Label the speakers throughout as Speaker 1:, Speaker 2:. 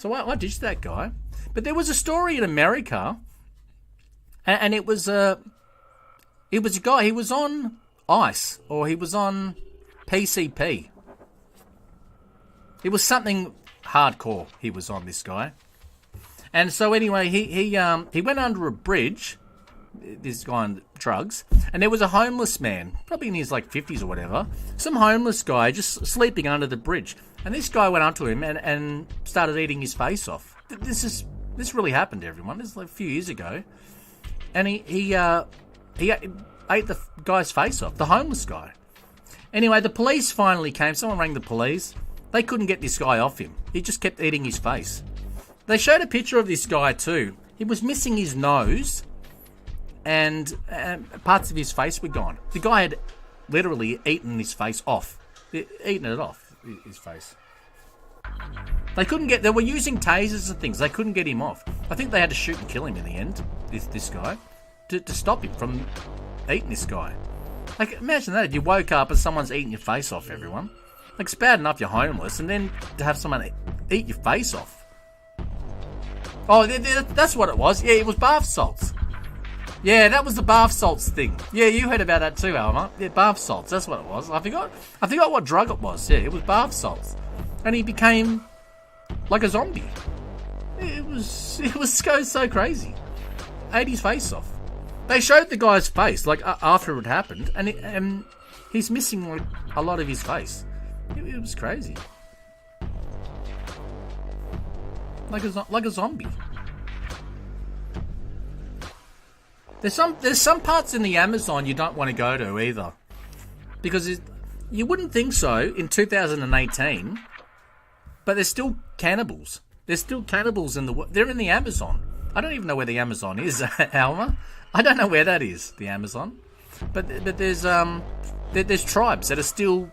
Speaker 1: So I ditched that guy. But there was a story in America, and it was a guy. He was on ice, or he was on PCP. It was something hardcore. He was on, this guy. And so anyway, he went under a bridge, this guy on drugs, and there was a homeless man, probably in his like 50s or whatever, some homeless guy just sleeping under the bridge. And this guy went up to him and started eating his face off. This really happened to everyone. This was like a few years ago. And he ate the guy's face off, the homeless guy. Anyway, the police finally came. Someone rang the police. They couldn't get this guy off him. He just kept eating his face. They showed a picture of this guy too. He was missing his nose, and parts of his face were gone. The guy had literally eaten his face off. Eaten it off, his face. They were using tasers and things. They couldn't get him off. I think they had to shoot and kill him in the end, this guy, to stop him from eating this guy. Like, imagine that if you woke up and someone's eating your face off, everyone. Like, it's bad enough you're homeless, and then to have someone eat your face off. Oh, that's what it was. Yeah, it was bath salts. Yeah, that was the bath salts thing. Yeah, you heard about that too, Alma. Yeah, bath salts. That's what it was. I forgot what drug it was. Yeah, it was bath salts, and he became like a zombie. It was so crazy. Ate his face off. They showed the guy's face like after it happened, and he's missing like a lot of his face. It was crazy. Like a zombie. There's some parts in the Amazon you don't want to go to either, because you wouldn't think so in 2018, but there's still cannibals. There's still cannibals they're in the Amazon. I don't even know where the Amazon is, Alma. I don't know where that is, the Amazon. But there's tribes that are still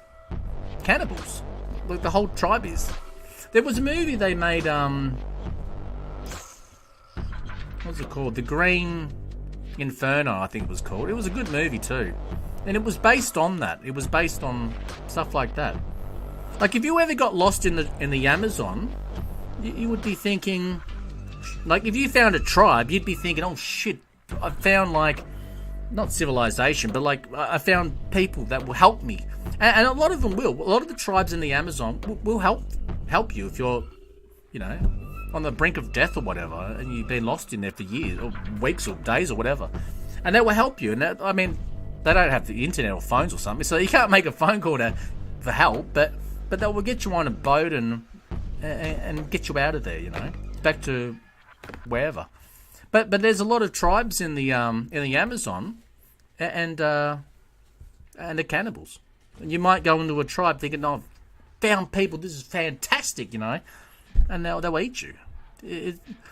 Speaker 1: cannibals. Like the whole tribe is. There was a movie they made, what's it called? The Green Inferno, I think it was called. It was a good movie too. And it was based on that. It was based on stuff like that. Like if you ever got lost in the Amazon, you would be thinking, like if you found a tribe, you'd be thinking, oh shit, I found like, not civilization, but like I found people that will help me. And a lot of them will. A lot of the tribes in the Amazon will help you if you're, on the brink of death or whatever, and you've been lost in there for years, or weeks, or days, or whatever. And they will help you. And they don't have the internet or phones or something, so you can't make a phone call for help. But they will get you on a boat and get you out of there, back to wherever. But there's a lot of tribes in the Amazon, and they're cannibals. And you might go into a tribe thinking, "Oh, I've found people. This is fantastic," and they'll eat you.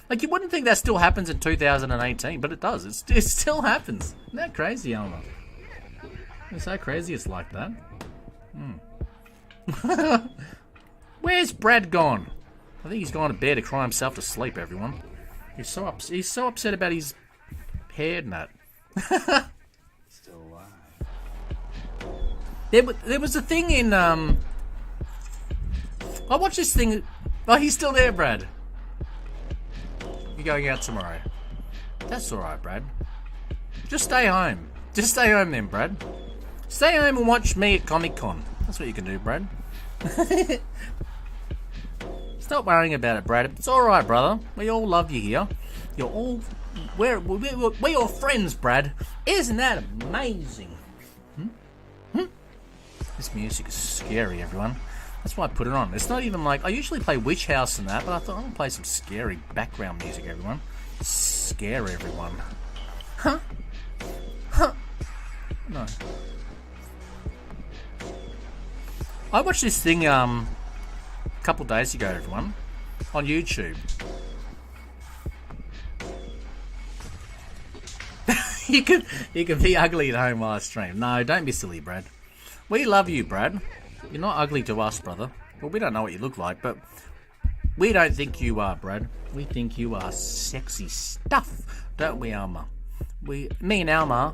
Speaker 1: Like you wouldn't think that still happens in 2018, but it does. It still happens. Isn't that crazy, Alma? It's so crazy. It's like that. Where's Brad gone? I think he's gone to bed to cry himself to sleep. Everyone. He's so upset about his hair and that.
Speaker 2: Still alive.
Speaker 1: There was a thing in I watched this thing. Oh, he's still there, Brad. You're going out tomorrow. That's all right, Brad. Just stay home. Just stay home then, Brad. Stay home and watch me at Comic-Con. That's what you can do, Brad. Stop worrying about it, Brad. It's all right, brother. We all love you here. We're your friends, Brad. Isn't that amazing? This music is scary, everyone. That's why I put it on. It's not even like I usually play Witch House and that, but I thought I'm gonna play some scary background music, everyone. Scare everyone. Huh? No. I watched this thing a couple days ago, everyone, on YouTube. You can be ugly at home while I stream. No, don't be silly, Brad. We love you, Brad. You're not ugly to us, brother. Well, we don't know what you look like, but we don't think you are, Brad. We think you are sexy stuff, don't we, Alma? Me and Alma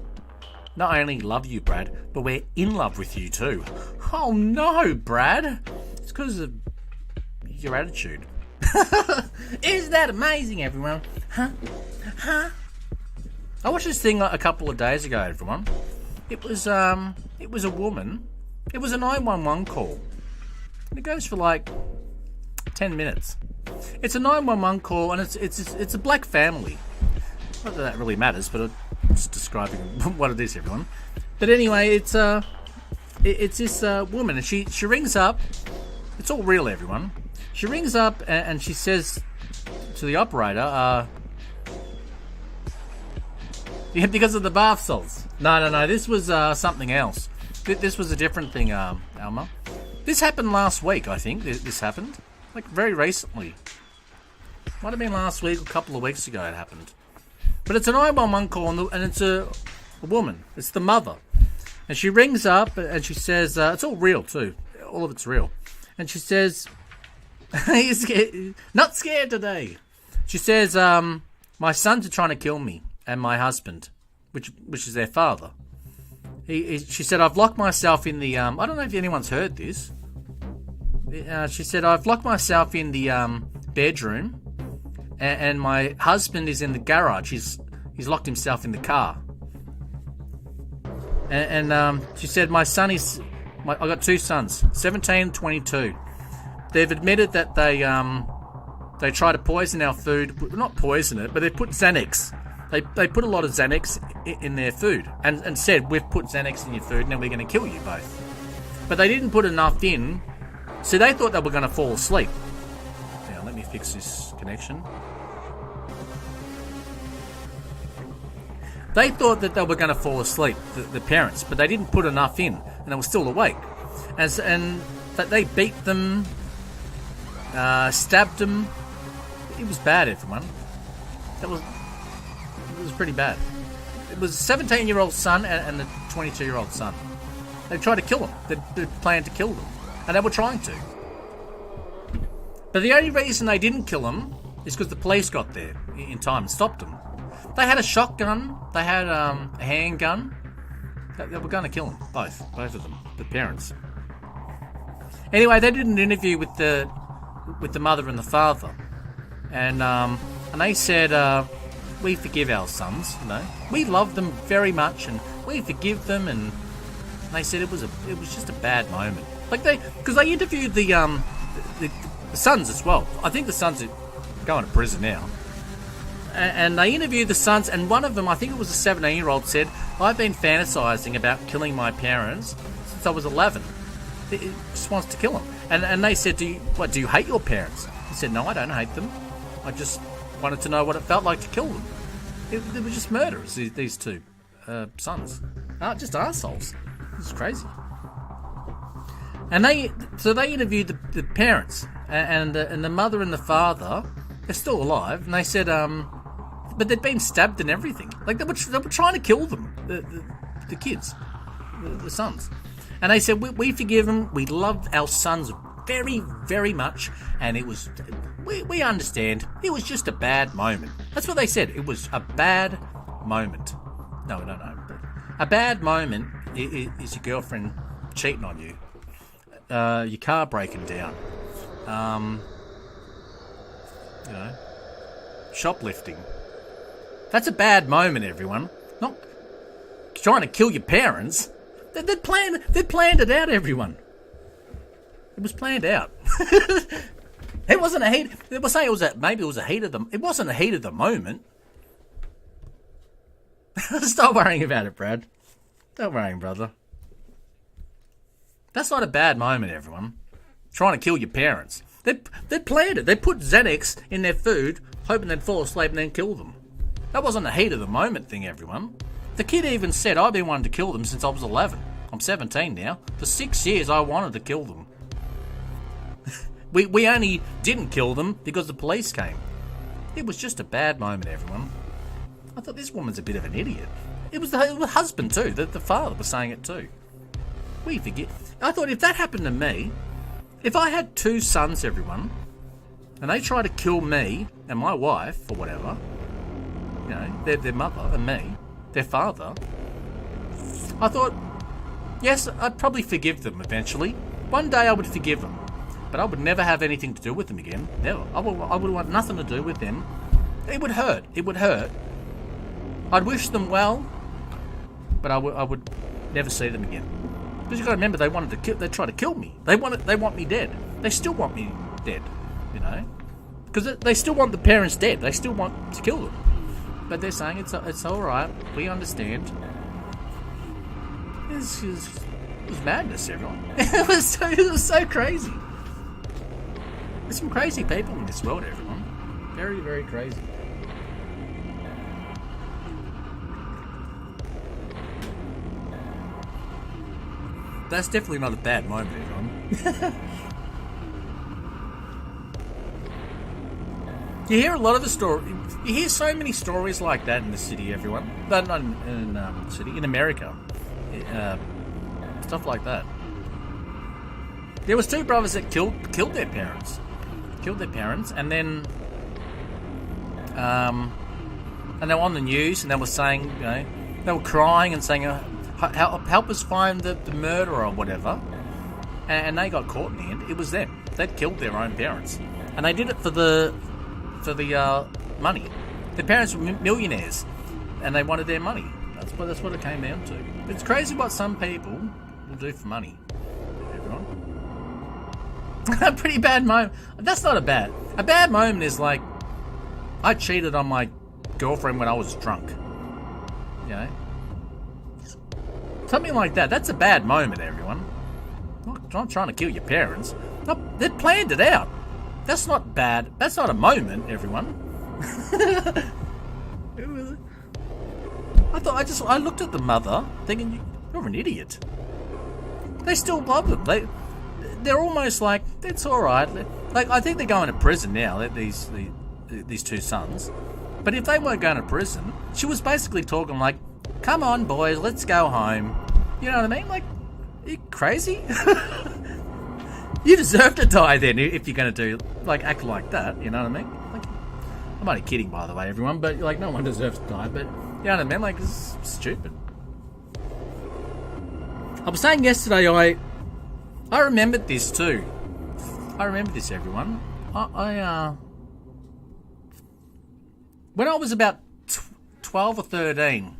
Speaker 1: not only love you, Brad, but we're in love with you too. Oh no, Brad! It's because of your attitude. Isn't that amazing, everyone? Huh? Huh? I watched this thing a couple of days ago, everyone. It was a woman. It was a 911 call. And it goes for like 10 minutes. It's a 911 call, and it's a black family. Not that that really matters, but I'm just describing what it is, everyone. But anyway, it's this woman, and she rings up. It's all real, everyone. She rings up and she says to the operator, yeah, because of the bath salts. No. This was something else. This was a different thing, Alma. This happened last week, I think. This happened. Like, very recently. Might have been last week, a couple of weeks ago it happened. But it's a 911 call, and it's a woman. It's the mother. And she rings up, and she says, it's all real, too. All of it's real. And she says, he's scared, not scared today. She says, my sons are trying to kill me and my husband, which is their father. She said, I've locked myself in the, I don't know if anyone's heard this. She said, I've locked myself in the bedroom, and my husband is in the garage. He's locked himself in the car. And she said, my son is, I got two sons, 17 and 22. They've admitted that they try to poison our food. Not poison it, but they put Xanax. They put a lot of Xanax in their food and said, we've put Xanax in your food, now we're going to kill you both. But they didn't put enough in, so they thought they were going to fall asleep. Now, let me fix this connection. They thought that they were going to fall asleep, the parents, but they didn't put enough in, and they were still awake. And that they beat them, stabbed them. It was bad, everyone. It was pretty bad. It was a 17-year-old son and a 22-year-old son. They tried to kill them. They planned to kill them, and they were trying to. But the only reason they didn't kill them is because the police got there in time and stopped them. They had a shotgun. They had a handgun. They were going to kill them, both of them, the parents. Anyway, they did an interview with the mother and the father, and they said, we forgive our sons. You know, we love them very much, and we forgive them. And they said it was just a bad moment. Like because they interviewed the sons as well. I think the sons are going to prison now. And they interviewed the sons, and one of them, I think it was a 17-year-old, said, I've been fantasizing about killing my parents since I was 11. He just wants to kill them. And they said, do you hate your parents? He said, no, I don't hate them. I just wanted to know what it felt like to kill them. They were just murderers, these two sons. Just arseholes. It's crazy. And they interviewed the parents, and the mother and the father. They're still alive, and they said, but they'd been stabbed and everything. Like, they were trying to kill them, the kids, the sons. And they said, we forgive them, we love our sons very, very much, and it was, we understand, it was just a bad moment. That's what they said, it was a bad moment. No. A bad moment is your girlfriend cheating on you, your car breaking down, shoplifting. That's a bad moment, everyone. Not trying to kill your parents. They'd planned it out, everyone. It was planned out. It wasn't a heat. They were saying maybe it was a heat of the. It wasn't a heat of the moment. Stop worrying about it, Brad. Don't worry, brother. That's not a bad moment, everyone. Trying to kill your parents. They planned it. They put Xanax in their food, hoping they'd fall asleep and then kill them. That wasn't a heat of the moment thing, everyone. The kid even said, I've been wanting to kill them since I was 11. I'm 17 now. For 6 years, I wanted to kill them. We only didn't kill them because the police came. It was just a bad moment, everyone. I thought this woman's a bit of an idiot. It was the husband too. The father was saying it too. We forget. I thought if that happened to me, if I had two sons, everyone, and they try to kill me and my wife or whatever, you know, their mother and me, their father, I thought, yes, I'd probably forgive them eventually. One day I would forgive them. but I would never have anything to do with them again. Never. I would want nothing to do with them. It would hurt. It would hurt. I'd wish them well, but I would never see them again. Because you got to remember, they tried to kill me. They want me dead. They still want me dead. You know, because they still want the parents dead. They still want to kill them. But they're saying it's all right. We understand. It was madness, everyone. It was so crazy. There's some crazy people in this world, everyone. Very, very crazy. That's definitely not a bad moment, everyone. You hear a lot of the story. You hear so many stories like that in the city, everyone. Not in city, in America. Stuff like that. There was two brothers that killed their parents. And then and they were on the news, and they were saying, you know, they were crying and saying, help us find the murderer or whatever. And they got caught in the end. It was them. They'd killed their own parents, and they did it for the money. Their parents were millionaires, and they wanted their money. That's what it came down to. It's crazy what some people will do for money. Everyone. A pretty bad moment. That's not a bad moment is like, I cheated on my girlfriend when I was drunk. You know? Something like that. That's a bad moment, everyone. I'm not trying to kill your parents. No, they planned it out. That's not bad. That's not a moment, everyone. I looked at the mother thinking, you're an idiot. They still love them. They're almost like, it's all right. Like, I think they're going to prison now. These two sons. But if they weren't going to prison, she was basically talking like, come on, boys, let's go home. You know what I mean? Like, are you crazy? You deserve to die then if you're going to act like that. You know what I mean? Like, I'm only kidding, by the way, everyone. But like, no one deserves to die. But you know what I mean? Like, it's stupid. I was saying yesterday, I remembered this too. I remember this, everyone. When I was about 12 or 13,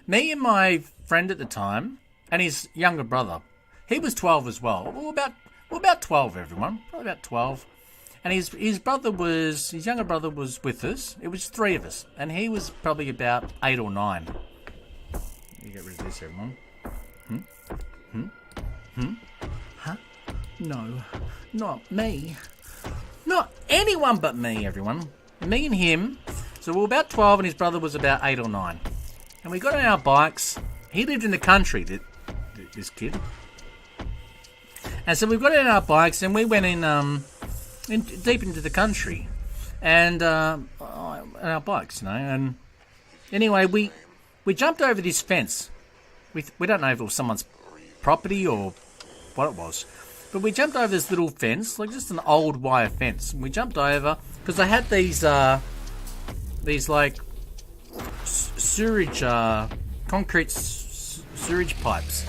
Speaker 1: me and my friend at the time and his younger brother, he was 12 as well. We're about 12, everyone. Probably about 12. And his younger brother was with us. It was three of us, and he was probably about 8 or 9. You get rid of this, everyone. Huh? No, not me. Not anyone but me, everyone. Me and him. So we were about 12, and his brother was about 8 or 9. And we got on our bikes. He lived in the country, this kid. And so we got on our bikes, and we went deep into the country, and on our bikes, you know. And anyway, we jumped over this fence. We don't know if it was someone's property or what it was, but we jumped over this little fence, like just an old wire fence. And we jumped over because they had these like sewage, concrete sewage pipes.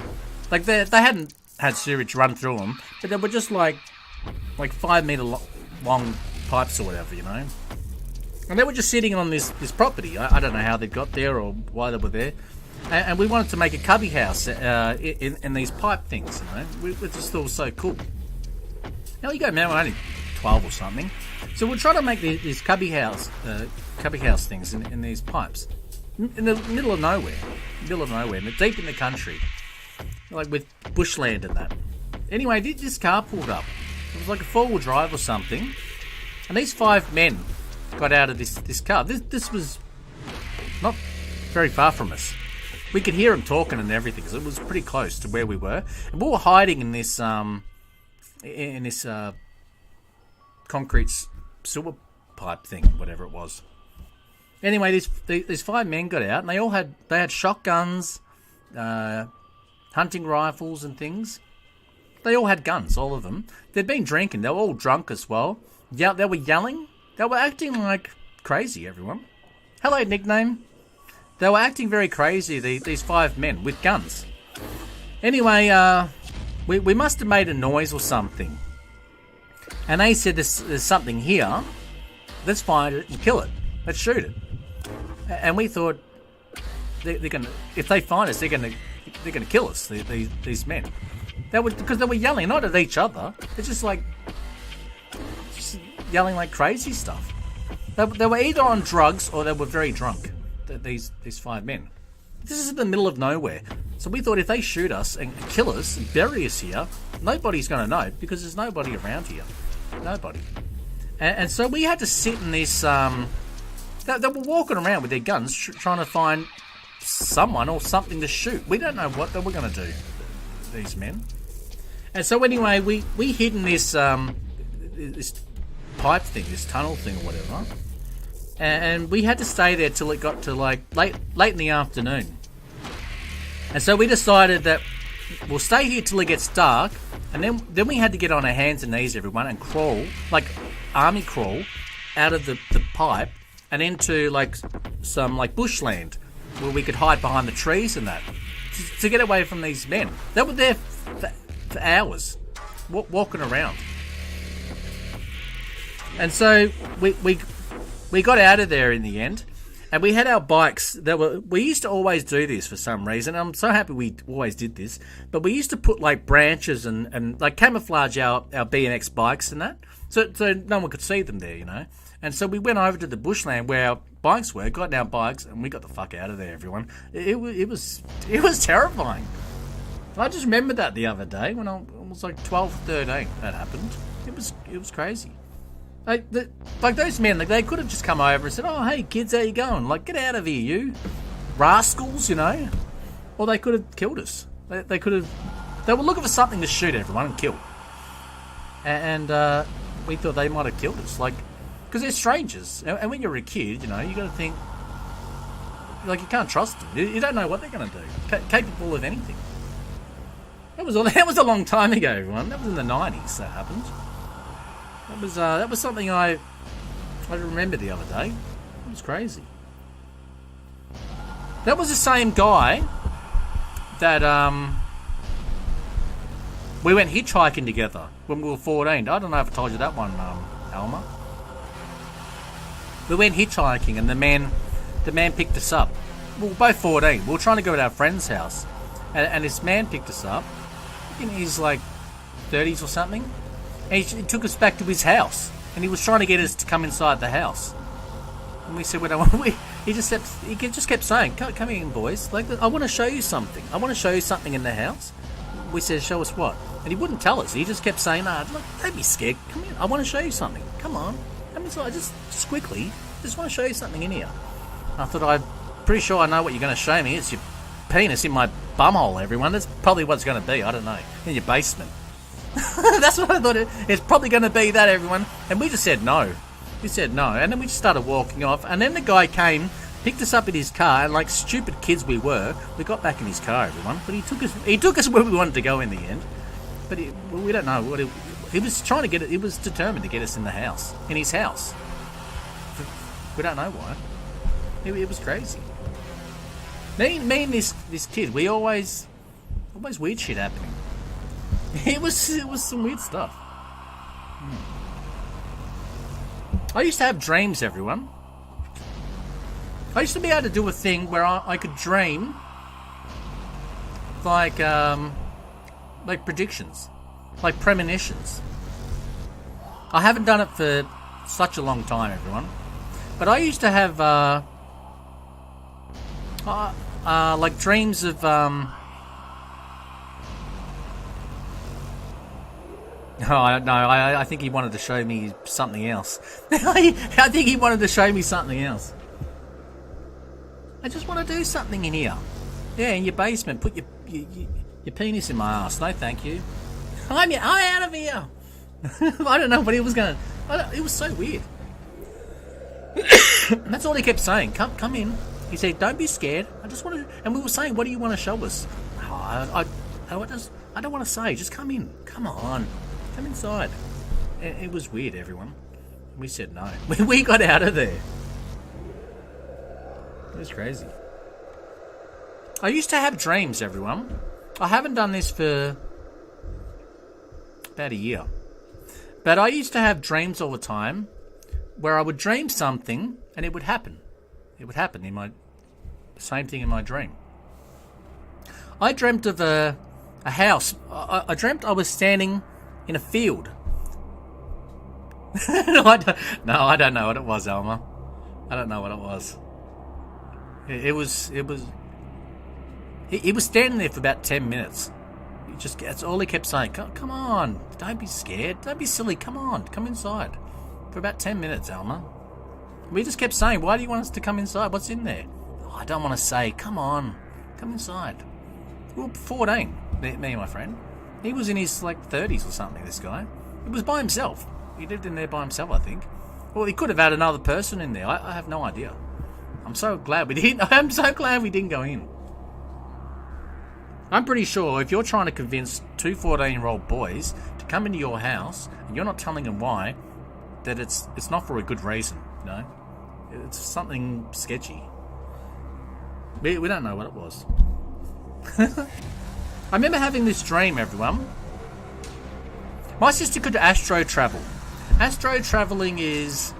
Speaker 1: Like they hadn't had sewage run through them, but they were just like 5 meter long pipes or whatever, you know. And they were just sitting on this property. I don't know how they got there or why they were there. And we wanted to make a cubby house in these pipe things, you know. We just thought it was so cool. Now you go, man, we're only 12 or something. So we'll try to make these cubby house things in these pipes. In the middle of nowhere, deep in the country. Like with bushland and that. Anyway, this car pulled up. It was like a 4-wheel drive or something. And these 5 men got out of this car. This was not very far from us. We could hear them talking and everything, because it was pretty close to where we were. And we were hiding in this concrete sewer pipe thing, whatever it was. Anyway, these 5 men got out, and they had shotguns, hunting rifles and things. They all had guns, all of them. They'd been drinking. They were all drunk as well. Yeah, they were yelling. They were acting like crazy, everyone. Hello, nickname. They were acting very crazy, these 5 men with guns. Anyway, we must have made a noise or something. And they said there's something here. Let's find it and kill it. Let's shoot it. And we thought they're gonna, if they find us, they're gonna kill us. These men. Because they were yelling not at each other. It's just yelling like crazy stuff. They were either on drugs or they were very drunk. These 5 men. This is in the middle of nowhere. So we thought if they shoot us and kill us and bury us here, nobody's going to know because there's nobody around here. Nobody. And so we had to sit in this... They were walking around with their guns trying to find someone or something to shoot. We don't know what they were going to do, these men. And so anyway, we hid in this pipe thing, this tunnel thing or whatever. And we had to stay there till it got to like late in the afternoon. And so we decided that we'll stay here till it gets dark, and then we had to get on our hands and knees, everyone, and crawl, like army crawl, out of the pipe and into like some like bushland where we could hide behind the trees and that to get away from these men. They were there for hours, walking around. And so we got out of there in the end, and we had our bikes. We used to always do this for some reason. I'm so happy we always did this. But we used to put like branches and like camouflage our BMX bikes and that, so no one could see them there, you know. And so we went over to the bushland where our bikes were, got in our bikes, and we got the fuck out of there, everyone. It was terrifying. I just remembered that the other day when I was like 12 or 13. That happened. It was crazy. Like those men, like they could have just come over and said, "Oh, hey kids, how you going? Like, get out of here, you rascals," you know. Or they could have killed us. They could have. They were looking for something to shoot everyone and kill. And we thought they might have killed us, like, because they're strangers. And when you're a kid, you know, you got to think, like, you can't trust them. You don't know what they're going to do. Capable of anything. That was a long time ago, everyone. That was in the 90s. That happened. That was something I remember the other day. It was crazy. That was the same guy that we went hitchhiking together when we were 14. I don't know if I told you that one, Alma. We went hitchhiking and the man picked us up. We were both 14. We were trying to go to our friend's house, and this man picked us up. In his like 30s or something. And he took us back to his house, and he was trying to get us to come inside the house. And we said, "We don't want." He just kept saying, "Come in, boys. Like, I want to show you something. I want to show you something in the house." We said, "Show us what?" And he wouldn't tell us. He just kept saying, look, don't be scared. Come in. I want to show you something. Come on. Come inside. Just quickly. Just want to show you something in here." I thought, I'm pretty sure I know what you're going to show me. It's your penis in my bumhole, everyone. That's probably what it's going to be. I don't know. In your basement. That's what I thought. It's probably going to be that, everyone. And we just said no. We said no. And then we just started walking off. And then the guy came, picked us up in his car, and like stupid kids we were, we got back in his car, everyone. But he took us where we wanted to go in the end. But we don't know what he was trying to get it. He was determined to get us in the house, in his house. We don't know why. It was crazy. Me and this kid, we always weird shit happening. It was some weird stuff. I used to have dreams, everyone. I used to be able to do a thing where I could dream like predictions, like premonitions. I haven't done it for such a long time, everyone. But I used to have like dreams of Oh, no, I think he wanted to show me something else. I think he wanted to show me something else. I just want to do something in here. Yeah, in your basement. Put your penis in my ass. No, thank you. I'm out of here. I don't know what he was going to... It was so weird. That's all he kept saying. Come in. He said, don't be scared. I just want to... And we were saying, what do you want to show us? I don't want to say. Just come in. Come on. Come inside. It was weird, everyone. We said no. We got out of there. It was crazy. I used to have dreams, everyone. I haven't done this for about a year. But I used to have dreams all the time where I would dream something and it would happen. It would happen in my... Same thing in my dream. I dreamt of a house. I dreamt I was standing in a field. No, I don't know what it was, Alma. I don't know what it was. It was He was standing there for about 10 minutes. That's all he kept saying. Come on, don't be scared. Don't be silly. Come on, come inside. For about 10 minutes, Alma. We just kept saying, why do you want us to come inside? What's in there? Oh, I don't want to say. Come on, come inside. We were 14, me and my friend. He was in his, 30s or something, this guy. He was by himself. He lived in there by himself, I think. Well, he could have had another person in there. I have no idea. I'm so glad we didn't. I'm so glad we didn't go in. I'm pretty sure if you're trying to convince two 14-year-old boys to come into your house and you're not telling them why, that it's not for a good reason, you know? It's something sketchy. We don't know what it was. I remember having this dream, everyone. My sister could astro travel. Astro traveling is...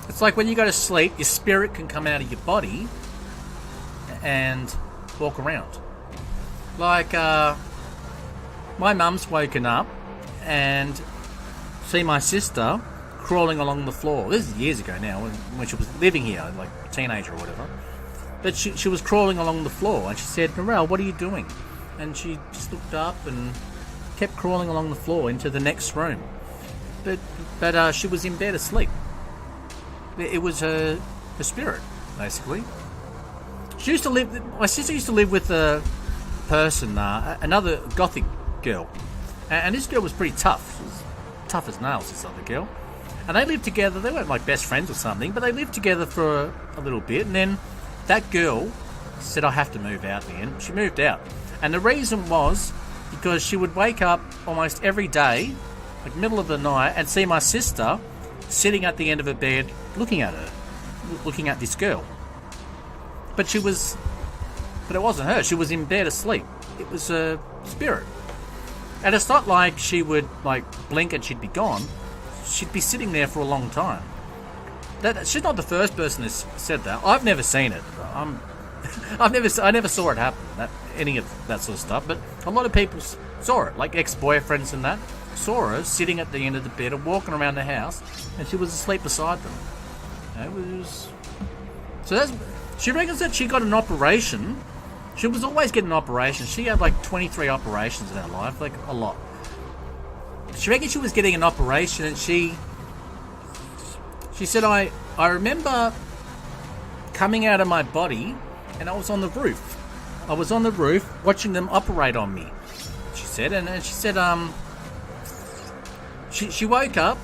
Speaker 1: It's like when you go to sleep, your spirit can come out of your body and walk around. Like, my mum's woken up and see my sister crawling along the floor. This is years ago now, when she was living here, like a teenager or whatever. But she was crawling along the floor, and she said, Narelle, what are you doing? And she just looked up and kept crawling along the floor into the next room. But she was in bed asleep. It was her spirit, basically. My sister used to live with a person, another gothic girl. And this girl was pretty tough. She was tough as nails, this other girl. And they lived together. They weren't like best friends or something, but they lived together for a little bit. And then that girl said, I have to move out in the end. She moved out. And the reason was because she would wake up almost every day, like middle of the night, and see my sister sitting at the end of her bed looking at her, looking at this girl. But it wasn't her. She was in bed asleep. It was a spirit. And it's not like she would blink and she'd be gone. She'd be sitting there for a long time. She's not the first person that's said that. I've never seen it. I never saw it happen. Any of that sort of stuff. But a lot of people saw it, like ex-boyfriends and that. Saw her sitting at the end of the bed or walking around the house, and she was asleep beside them. She reckons that she got an operation. She was always getting operations. She had 23 operations in her life, a lot. She reckons she was getting an operation, and she said, I remember coming out of my body, and I was on the roof. I was on the roof watching them operate on me, she said. And she said, she woke up.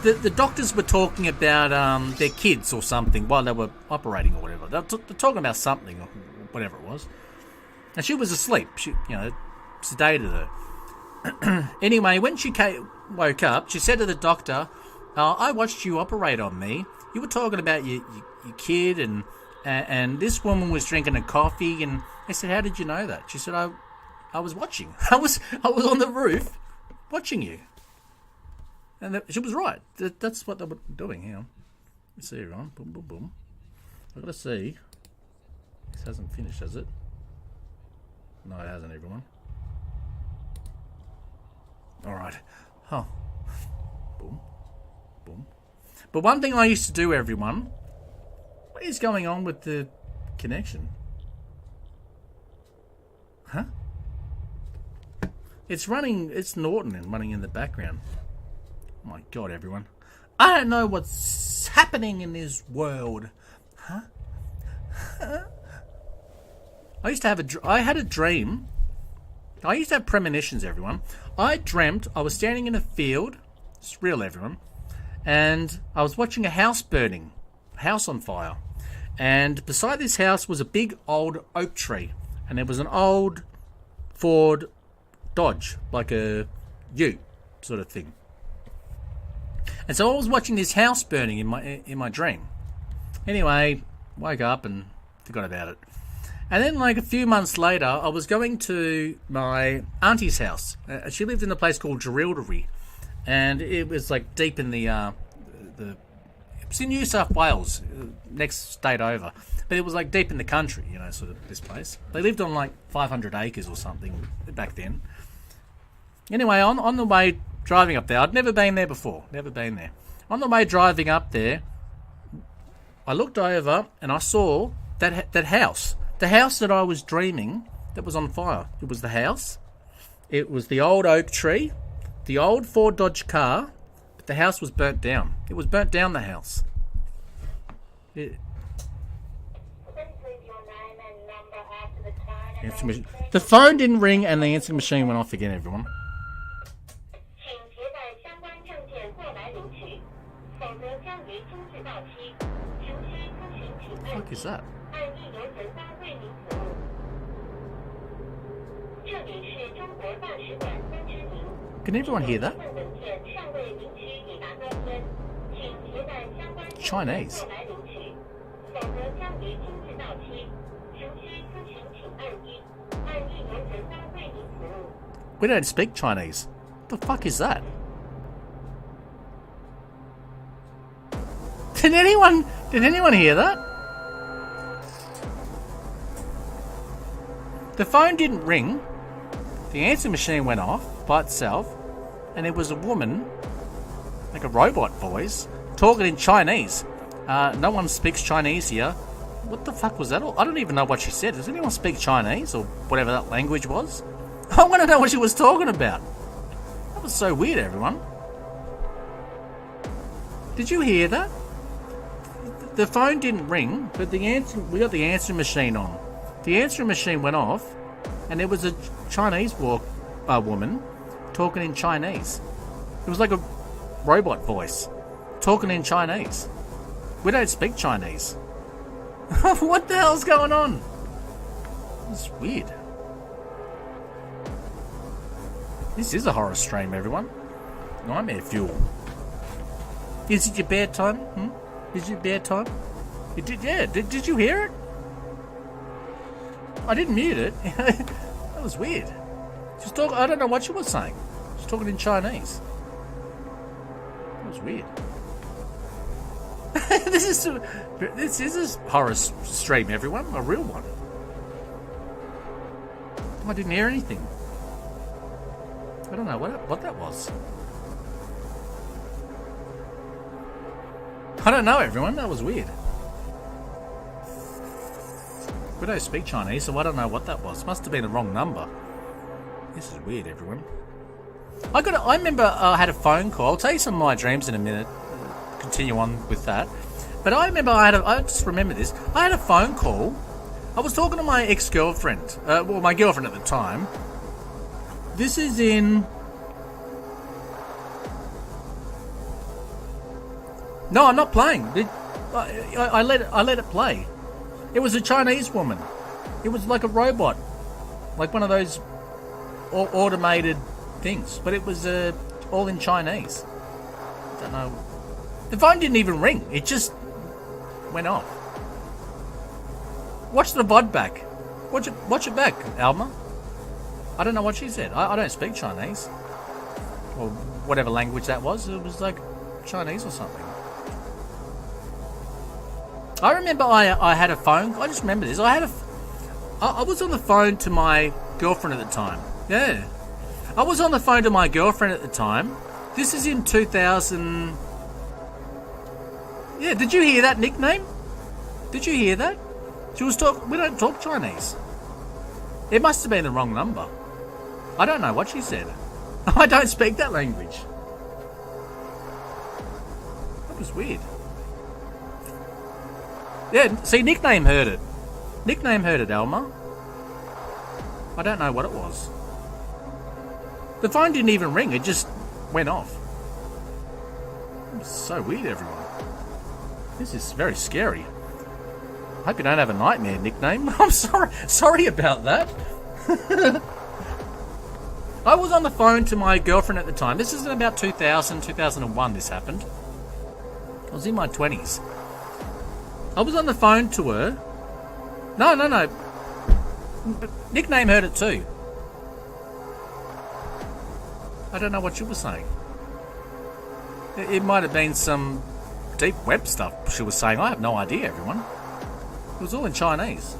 Speaker 1: The doctors were talking about their kids or something while they were operating or whatever. They're talking about something or whatever it was. And she was asleep. She, sedated her. Anyway, when she woke up, she said to the doctor, I watched you operate on me. You were talking about your kid and this woman was drinking a coffee. And they said, how did you know that? She said, I was watching. I was on the roof watching you. And she was right. That's what they were doing. Hang on. Let's see, everyone. Boom, boom, boom. I've got to see. This hasn't finished, has it? No, it hasn't, everyone. Alright. Oh. Boom. Boom. But one thing I used to do, everyone... What is going on with the connection? Huh? It's Norton and running in the background. Oh my God, everyone. I don't know what's happening in this world. Huh? I had a dream. I used to have premonitions, everyone. I dreamt I was standing in a field. It's real, everyone. And I was watching a house burning. A house on fire. And beside this house was a big old oak tree. And there was an old Ford Dodge, like a ute sort of thing. And so I was watching this house burning in my dream. Anyway, woke up and forgot about it. And then, like, a few months later, I was going to my auntie's house. She lived in a place called Jerilderie. And it was, like, deep in the it was in New South Wales, next state over. But it was, like, deep in the country, you know, sort of this place. They lived on, like, 500 acres or something back then. Anyway, on the way driving up there, I'd never been there before. Never been there. On the way driving up there, I looked over and I saw that house. The house that I was dreaming that was on fire. It was the house. It was the old oak tree. The old Ford Dodge car. But the house was burnt down. It was burnt down, the house. The phone didn't ring and the answering machine went off again, everyone. What the fuck is that? Can everyone hear that? Chinese. We don't speak Chinese. What the fuck is that? Did anyone hear that? The phone didn't ring. The answer machine went off by itself, and there was a woman, like a robot voice, talking in Chinese. No one speaks Chinese here. What the fuck was that? I don't even know what she said. Does anyone speak Chinese or whatever that language was? I want to know what she was talking about. That was so weird, everyone. Did you hear that? The phone didn't ring, but we got the answering machine on. The answering machine went off, and there was a Chinese woman talking in Chinese. It was like a robot voice talking in Chinese. We don't speak Chinese. What the hell's going on? It's weird. This is a horror stream, everyone. Nightmare fuel. Is it your bedtime? Is it bedtime? Did you hear it? I didn't mute it. That was weird. She's talking. I don't know what she was saying. She's talking in Chinese. That was weird. This is a horror stream, everyone. A real one. I didn't hear anything. I don't know what that was. I don't know, everyone. That was weird. We don't speak Chinese, so I don't know what that was. Must have been the wrong number. This is weird, everyone. I remember I had a phone call. I'll tell you some of my dreams in a minute. Continue on with that. But I remember I just remember this. I had a phone call. I was talking to my ex-girlfriend. My girlfriend at the time. This is in... No, I'm not playing. I let it play. It was a Chinese woman. It was like a robot. Like one of those automated things. But it was all in Chinese. I don't know. The phone didn't even ring. It just went off. Watch the VOD back. Watch it back, Alma. I don't know what she said. I don't speak Chinese. Or whatever language that was. It was like Chinese or something. I remember I had a phone. I just remember this. I was on the phone to my girlfriend at the time. Yeah. I was on the phone to my girlfriend at the time. This is in 2000... Yeah, did you hear that nickname? Did you hear that? She was talking... We don't talk Chinese. It must have been the wrong number. I don't know what she said. I don't speak that language. That was weird. Yeah, see, Nickname heard it. Nickname heard it, Alma. I don't know what it was. The phone didn't even ring. It just went off. It was so weird, everyone. This is very scary. I hope you don't have a nightmare, Nickname. I'm sorry about that. I was on the phone to my girlfriend at the time. This is in about 2001 this happened. I was in my 20s. I was on the phone to her. No. Nickname heard it too. I don't know what she was saying. It might have been some deep web stuff she was saying. I have no idea, everyone. It was all in Chinese.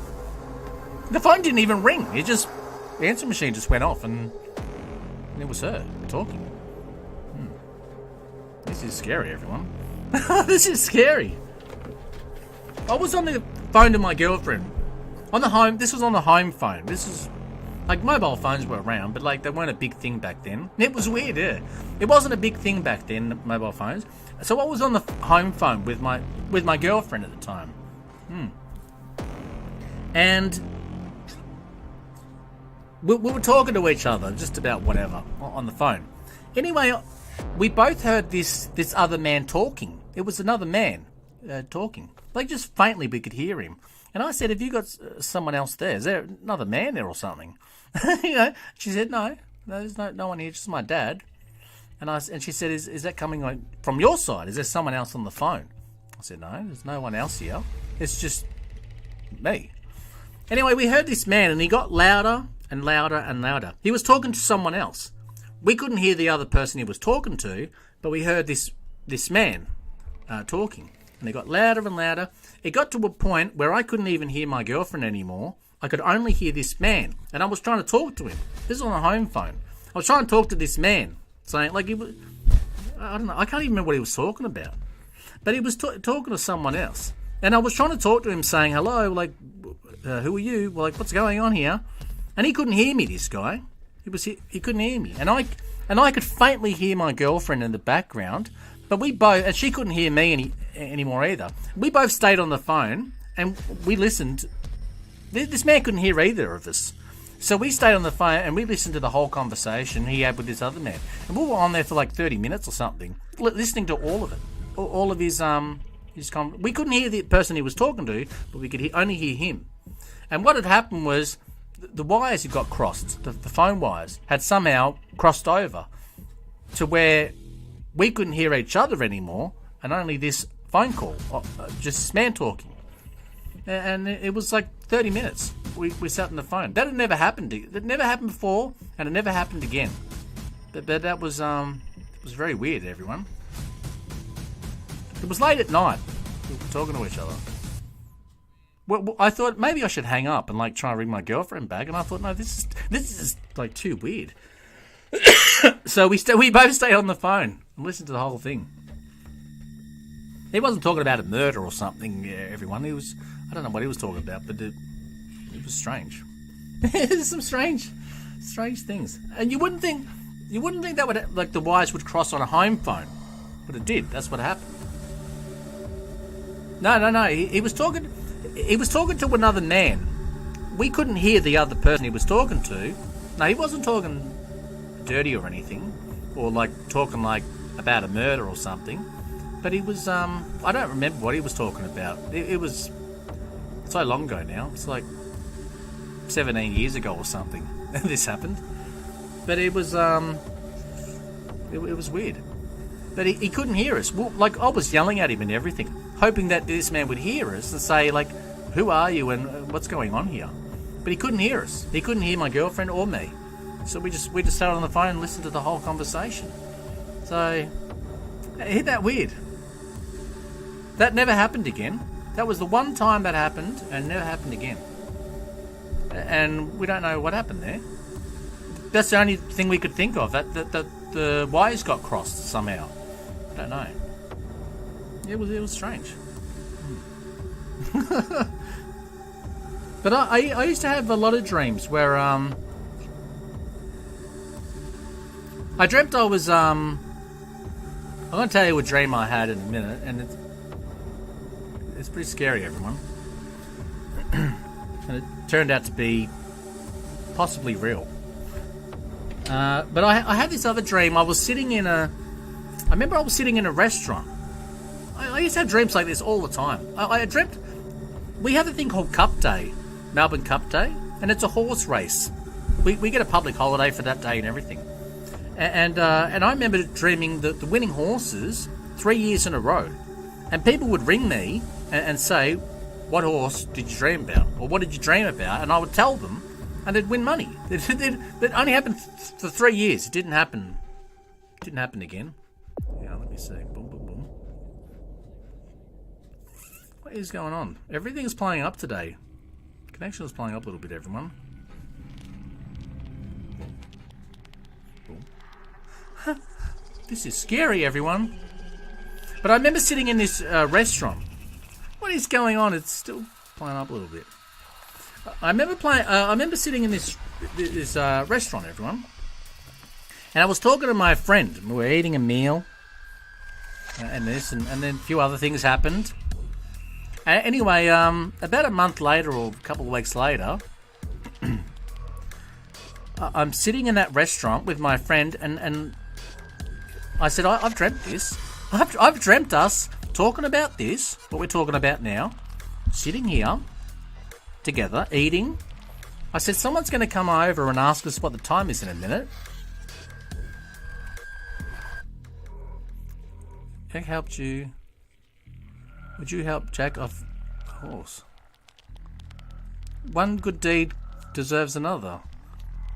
Speaker 1: The phone didn't even ring. The answer machine just went off and it was her talking. This is scary, everyone. This is scary. I was on the phone to my girlfriend. This was on the home phone. This is, like, mobile phones were around, but, like, they weren't a big thing back then. It was weird, yeah. It wasn't a big thing back then, mobile phones. So I was on the home phone with my girlfriend at the time. And we were talking to each other, just about whatever, on the phone. Anyway, we both heard this other man talking. It was another man talking. Like, just faintly we could hear him. And I said, have you got someone else there? Is there another man there or something? She said, no, there's no one here, just my dad. And she said, is that coming from your side? Is there someone else on the phone? I said, no, there's no one else here. It's just me. Anyway, we heard this man and he got louder and louder and louder. He was talking to someone else. We couldn't hear the other person he was talking to, but we heard this man talking. And it got louder and louder. It got to a point where I couldn't even hear my girlfriend anymore. I could only hear this man. And I was trying to talk to him. This is on a home phone. I was trying to talk to this man. Saying, like, I don't know. I can't even remember what he was talking about. But he was talking to someone else. And I was trying to talk to him saying, hello, like, who are you? Like, what's going on here? And he couldn't hear me, this guy. He couldn't hear me. And I could faintly hear my girlfriend in the background. But we both, and she couldn't hear me anymore either. We both stayed on the phone and we listened. This man couldn't hear either of us. So we stayed on the phone and we listened to the whole conversation he had with this other man. And we were on there for like 30 minutes or something, listening to all of it. All of his we couldn't hear the person he was talking to, but we could only hear him. And what had happened was the wires had got crossed. The phone wires had somehow crossed over to where we couldn't hear each other anymore, and only this phone call, just this man talking. And it was like 30 minutes. We sat on the phone. That had never happened. That never happened before, and it never happened again. But that was it was very weird, everyone. It was late at night. We were talking to each other. Well, I thought maybe I should hang up and like try and ring my girlfriend back, and I thought, no, this is like too weird. So we both stayed on the phone and listened to the whole thing. He wasn't talking about a murder or something, everyone. I don't know what he was talking about, but it was strange. There's some strange things. And you wouldn't think that would, like, the wires would cross on a home phone, but it did. That's what happened. No. He was talking to another man. We couldn't hear the other person he was talking to. No, he wasn't talking dirty or anything, or like talking like about a murder or something. But he was, I don't remember what he was talking about. It was so long ago now. It's like 17 years ago or something this happened. But it was, it was weird. But he couldn't hear us. Well, like, I was yelling at him and everything, hoping that this man would hear us and say, like, who are you and what's going on here? But he couldn't hear us. He couldn't hear my girlfriend or me. So we just sat on the phone and listened to the whole conversation. So, isn't that weird? That never happened again. That was the one time that happened and never happened again. And we don't know what happened there. That's the only thing we could think of. That the wires got crossed somehow. I don't know. It was strange. But I used to have a lot of dreams where I dreamt I was I'm going to tell you a dream I had in a minute, and it's pretty scary, everyone. And it turned out to be possibly real. But I had this other dream. I remember I was sitting in a restaurant. I used to have dreams like this all the time. I dreamt, we have a thing called Cup Day, Melbourne Cup Day, and it's a horse race. We get a public holiday for that day and everything. And I remember dreaming the winning horses 3 years in a row. And people would ring me and say, what horse did you dream about? Or what did you dream about? And I would tell them. and they'd win money. It only happened for 3 years. It didn't happen. Didn't happen again. Yeah, let me see. Boom, boom, boom. What is going on? Everything's playing up today. Connection is playing up a little bit, everyone. Boom. This is scary, everyone. But I remember sitting in this restaurant. What is going on? It's still playing up a little bit. I remember sitting in this restaurant, everyone. And I was talking to my friend. We were eating a meal, and then a few other things happened. Anyway, about a month later or a couple of weeks later, I'm sitting in that restaurant with my friend, and I said, I've dreamt this. I've dreamt us talking about this, what we're talking about now, sitting here together, eating. I said, someone's going to come over and ask us what the time is in a minute. Jack helped you. Would you help Jack off the horse? One good deed deserves another.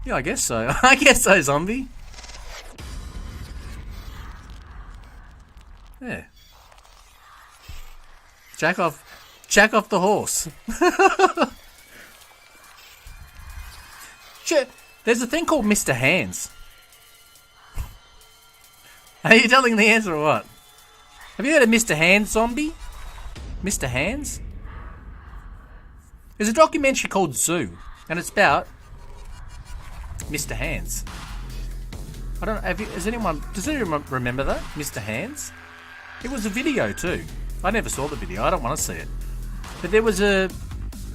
Speaker 1: Yeah, I guess so. I guess so, zombie. Yeah. Jack off the horse. There's a thing called Mr. Hands. Are you telling the answer or what? Have you heard of Mr. Hands, zombie? Mr. Hands? There's a documentary called Zoo, and it's about Mr. Hands. I don't know, does anyone remember that? Mr. Hands? It was a video too. I never saw the video, I don't want to see it. But there was a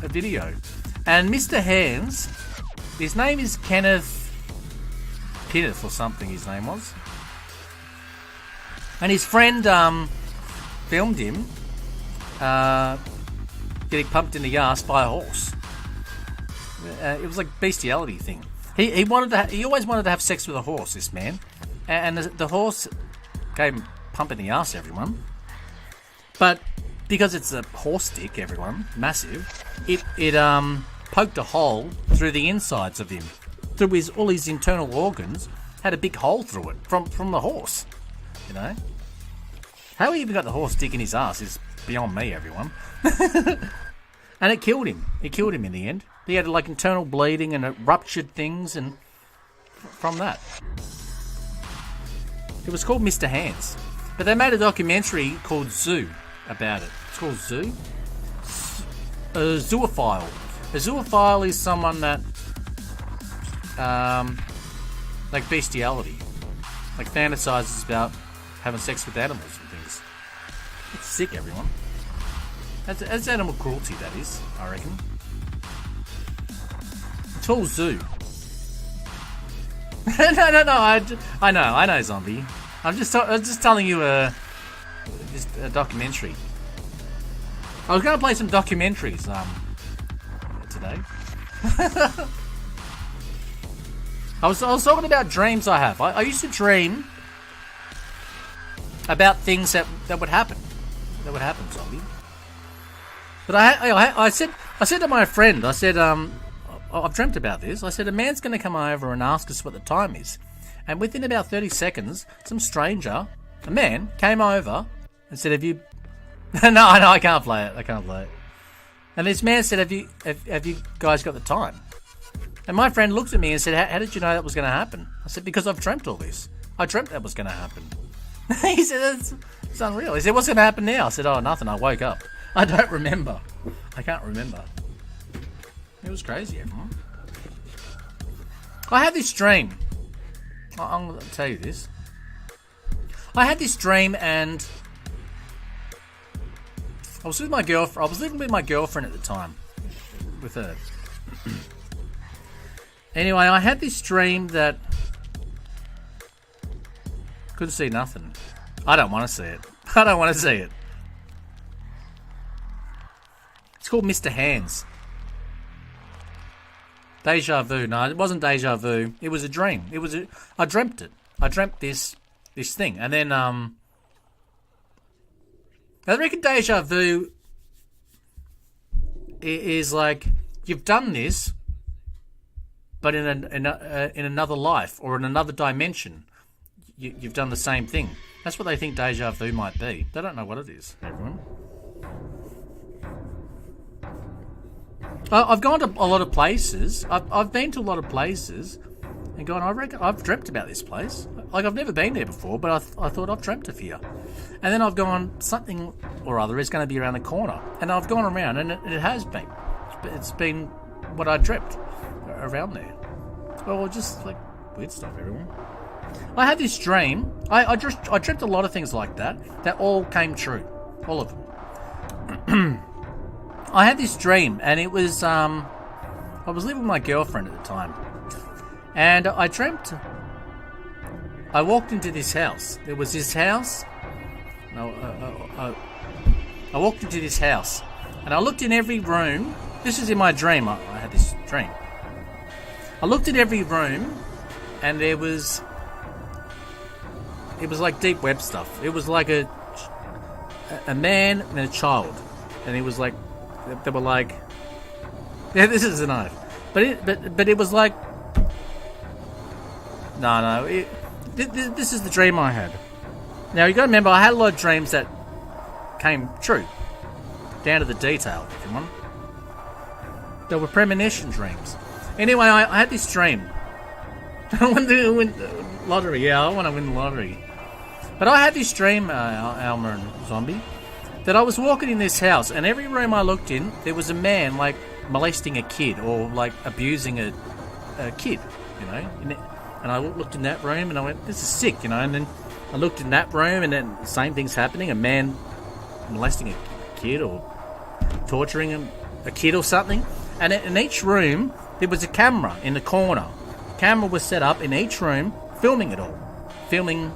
Speaker 1: video. And Mr. Hands, his name is Kenneth Pinneth or something his name was. And his friend filmed him getting pumped in the arse by a horse. It was like a bestiality thing. He always wanted to have sex with a horse, this man. And the horse came pumping the arse, everyone. But because it's a horse dick, everyone, massive, it poked a hole through the insides of him. Through all his internal organs, had a big hole through it from the horse. You know? How he even got the horse dick in his ass is beyond me, everyone. And it killed him. It killed him in the end. He had like internal bleeding and it ruptured things, and from that. It was called Mr. Hands. But they made a documentary called Zoo about it. It's called Zoo. A zoophile. A zoophile is someone that like bestiality. Like fantasizes about having sex with animals and things. It's sick, everyone. That's animal cruelty, that is, I reckon. It's all Zoo. No, I know, zombie. I'm just telling you a documentary. I was going to play some documentaries today. I was talking about dreams I have. I used to dream about things that would happen. That would happen, zombie. But I said to my friend, I said, I've dreamt about this. I said, a man's going to come over and ask us what the time is. And within about 30 seconds, some stranger, a man, came over and said, have you... No, I can't play it. And this man said, have you guys got the time? And my friend looked at me and said, how did you know that was going to happen? I said, because I've dreamt all this. I dreamt that was going to happen. He said, it's unreal. He said, what's going to happen now? I said, oh, nothing. I woke up. I don't remember. I can't remember. It was crazy, everyone. I had this dream. I'm going to tell you this. I had this dream and I was with my girlfriend. I was living with my girlfriend at the time. With her. Anyway, I had this dream that couldn't see nothing. I don't want to see it. I don't want to see it. It's called Mr. Hands. Deja vu. No, it wasn't deja vu. It was a dream. I dreamt it. I dreamt this thing. And then, I reckon deja vu is like, you've done this, but in another life or in another dimension, you've done the same thing. That's what they think deja vu might be. They don't know what it is, everyone. I've gone to a lot of places. I've been to a lot of places and gone, I reckon I've dreamt about this place. Like, I've never been there before, but I thought I've dreamt of here. And then I've gone, something or other is going to be around the corner. And I've gone around, and it has been. It's been what I dreamt around there. Well, just like weird stuff, everyone. I had this dream. I dreamt a lot of things like that all came true. All of them. I had this dream, and it was, I was living with my girlfriend at the time. And I dreamt, I walked into this house. There was this house. I walked into this house, and I looked in every room. This is in my dream. I had this dream. I looked at every room, and it was like deep web stuff. It was like a man and a child, and it was like they were like, yeah, this is a knife, but it was like, no, this is the dream I had. Now you got to remember, I had a lot of dreams that came true, down to the detail. If you want, they were premonition dreams. Anyway, I had this dream. I want to win the lottery. Yeah, I want to win the lottery. But I had this dream, Alma and Zombie, that I was walking in this house, and every room I looked in, there was a man, like, molesting a kid, or, like, abusing a kid, you know. And I looked in that room, and I went, this is sick, you know. And then I looked in that room, and then the same thing's happening, a man molesting a kid, or torturing a kid or something. And in each room, there was a camera in the corner. The camera was set up in each room, filming it all. Filming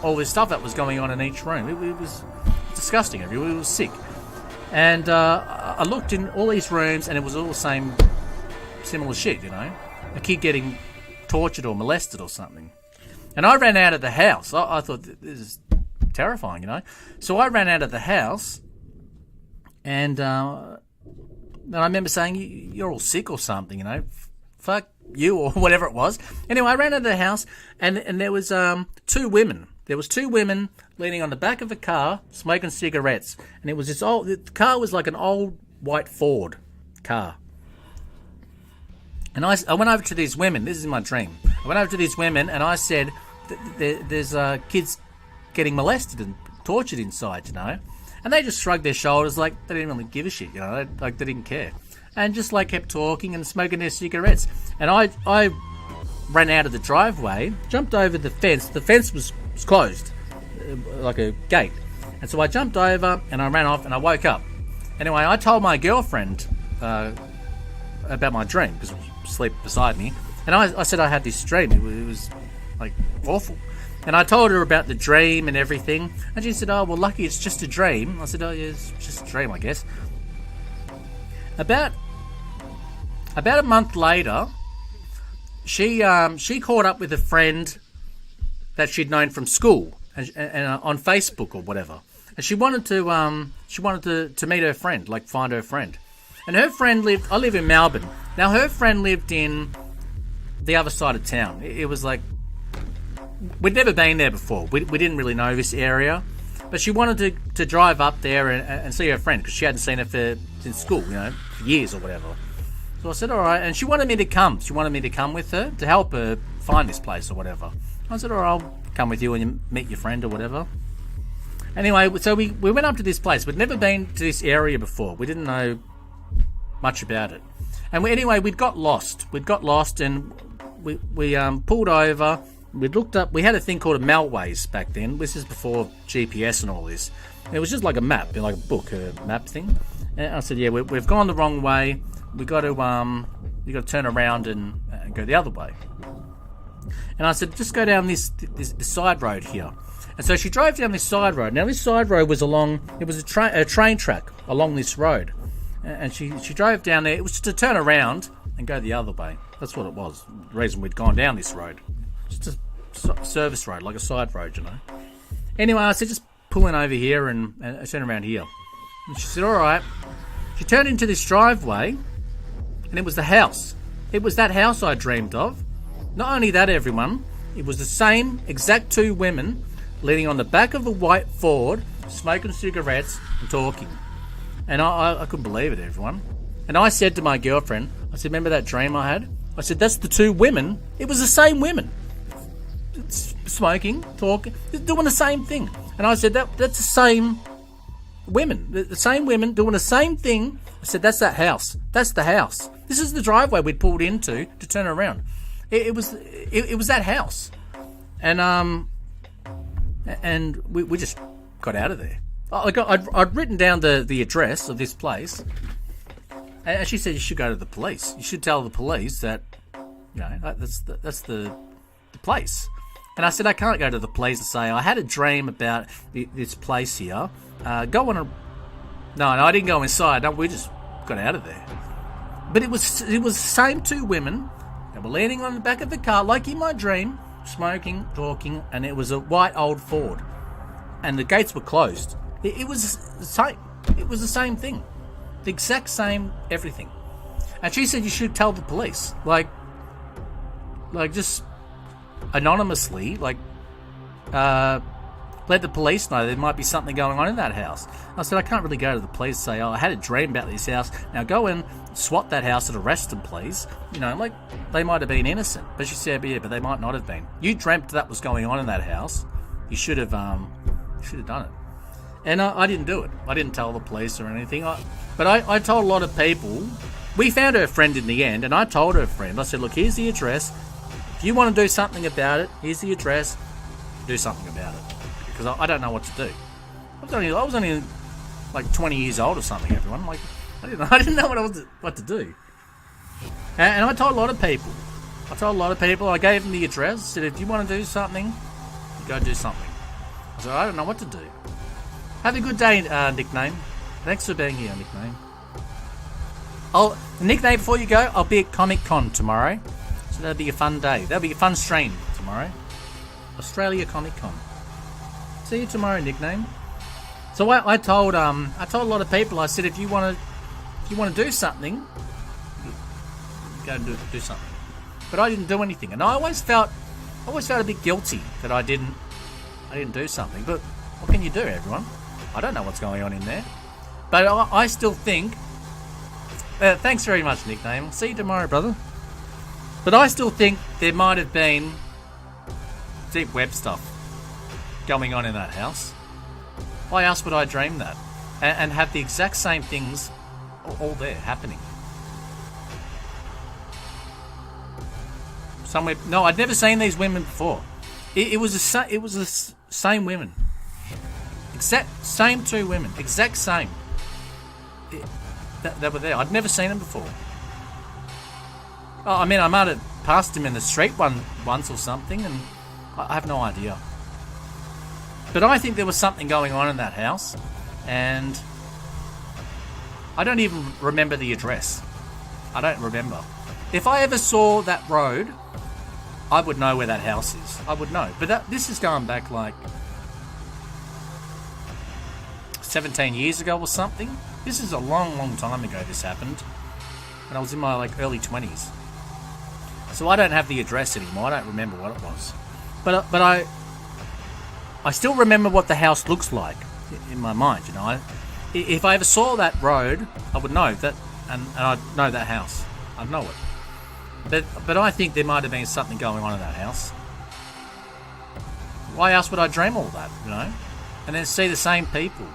Speaker 1: all this stuff that was going on in each room. It was disgusting. It was sick. And I looked in all these rooms, and it was all the same, similar shit, you know. A kid getting tortured or molested or something. And I ran out of the house. I thought, this is terrifying, you know. So I ran out of the house, and I remember saying, you're all sick or something, you know. Fuck you, or whatever it was. Anyway, I ran out of the house, and there was two women. There was two women leaning on the back of a car, smoking cigarettes. And it was this old... The car was like an old white Ford car. And I went over to these women. This is my dream. I went over to these women, and I said, there's kids getting molested and tortured inside, you know. And they just shrugged their shoulders like they didn't really give a shit, you know. Like they didn't care. And just like kept talking and smoking their cigarettes. And I ran out of the driveway, jumped over the fence. The fence was closed, like a gate. And so I jumped over and I ran off and I woke up. Anyway, I told my girlfriend about my dream, because she was asleep beside me. And I said I had this dream. It was like awful. And I told her about the dream and everything. And she said, oh, well, lucky it's just a dream. I said, oh, yeah, it's just a dream, I guess. About a month later, she caught up with a friend that she'd known from school and on Facebook or whatever, and she wanted to meet her friend, like find her friend. And her friend lived. I live in Melbourne now. Her friend lived in the other side of town. It was like we'd never been there before. We didn't really know this area, but she wanted to drive up there and see her friend, because she hadn't seen her since school, you know, for years or whatever. So I said, all right, and she wanted me to come. She wanted me to come with her to help her find this place or whatever. I said, all right, I'll come with you and you meet your friend or whatever. Anyway, so we went up to this place. We'd never been to this area before. We didn't know much about it. And we'd got lost. And we pulled over. We looked up. We had a thing called a Melways back then. This is before GPS and all this. And it was just like a map, like a book, a map thing. And I said, yeah, we've gone the wrong way. We got to turn around and go the other way. And I said, just go down this side road here. And so she drove down this side road. Now, this side road was it was a train track along this road. And she drove down there. It was to turn around and go the other way. That's what it was. The reason we'd gone down this road. Just a service road, like a side road, you know. Anyway, I said, just pull in over here and turn around here. And she said, all right. She turned into this driveway, and it was the house. It was that house I dreamed of. Not only that, everyone, it was the same exact two women leaning on the back of a white Ford, smoking cigarettes and talking. And I couldn't believe it, everyone. And I said to my girlfriend, I said, remember that dream I had? I said, that's the two women. It was the same women. Smoking, talking, doing the same thing. And I said, that's the same women. The same women doing the same thing. I said, that's that house. That's the house. This is the driveway we'd pulled into to turn around. It was that house. And we just got out of there. I'd written down the address of this place. And she said, you should go to the police. You should tell the police that, that's the place. And I said, I can't go to the police and say, I had a dream about this place here. Go on a... No, I didn't go inside. No, we just got out of there. But it was the same two women that were leaning on the back of the car, like in my dream, smoking, talking, and it was a white old Ford. And the gates were closed. It was the same. It was the same thing. The exact same everything. And she said you should tell the police. Like just anonymously, let the police know there might be something going on in that house. I said, I can't really go to the police and say, I had a dream about this house. Now go and swat that house and arrest them, please. They might have been innocent. But she said, yeah, but they might not have been. You dreamt that was going on in that house. You should have done it. And I didn't do it. I didn't tell the police or anything. But I told a lot of people. We found her friend in the end, and I told her friend, I said, look, here's the address. If you want to do something about it, here's the address. Do something about it. Because I don't know what to do. I was only like 20 years old or something, everyone. I didn't know what to do. And I told a lot of people. I gave them the address. I said, if you want to do something, you go do something. I said, I don't know what to do. Have a good day, Nickname. Thanks for being here, Nickname. Nickname, before you go, I'll be at Comic Con tomorrow. So that'll be a fun day. That'll be a fun stream tomorrow. Australia Comic Con. See you tomorrow, Nickname. So I told a lot of people. I said, if you want to do something, you go and do something. But I didn't do anything, and I always felt a bit guilty that I didn't do something. But what can you do, everyone? I don't know what's going on in there. But I still think... thanks very much, Nickname. See you tomorrow, brother. But I still think there might have been deep web stuff going on in that house. Why else would I dream that? And have the exact same things all there happening? Somewhere... No, I'd never seen these women before. It was the same women. Exact same two women. Exact same. That were there. I'd never seen them before. I mean, I might have passed them in the street once or something, and I have no idea. But I think there was something going on in that house, and I don't even remember the address. I don't remember. If I ever saw that road, I would know where that house is. I would know. But this is going back like 17 years ago or something. This is a long, long time ago this happened. And I was in my early 20s. So I don't have the address anymore. I don't remember what it was. But I still remember what the house looks like in my mind, If I ever saw that road, I would know that, and I'd know that house. I'd know it. But I think there might have been something going on in that house. Why else would I dream all that, And then see the same people.